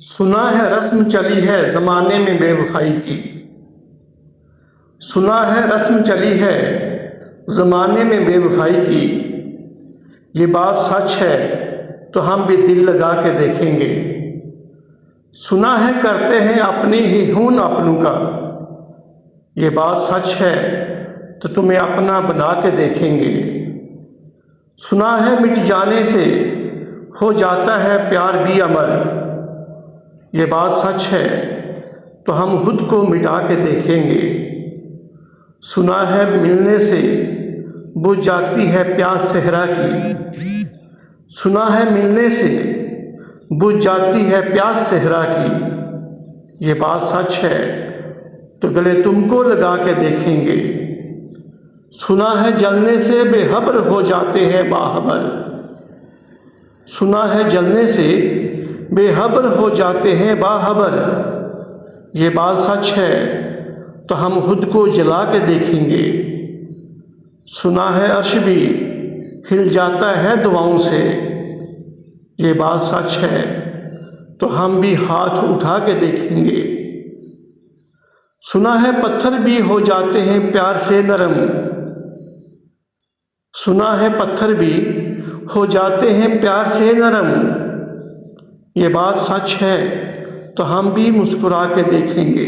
सुना है रस्म चली है ज़माने में बेवफाई की। सुना है रस्म चली है ज़माने में बेवफाई की। ये बात सच है तो हम भी दिल लगा के देखेंगे। सुना है करते हैं अपनी ही खून अपनों का। ये बात सच है तो तुम्हें अपना बना के देखेंगे। सुना है मिट जाने से हो जाता है प्यार भी अमर। ये बात सच है तो हम खुद को मिटा के देखेंगे। सुना है मिलने से बुझ जाती है प्यास सहरा की। सुना है मिलने से बुझ जाती है प्यास सहरा की। ये बात सच है तो गले तुमको लगा के देखेंगे। सुना है जलने से बेखबर हो जाते हैं बाखबर। सुना है जलने से बेखबर हो जाते हैं बाखबर। ये बात सच है तो हम खुद को जला के देखेंगे। सुना है अर्श भी हिल जाता है दुआओं से। ये बात सच है तो हम भी हाथ उठा के देखेंगे। सुना है पत्थर भी हो जाते हैं प्यार से नरम। सुना है पत्थर भी हो जाते हैं प्यार से नरम। ये बात सच है तो हम भी मुस्कुरा के देखेंगे।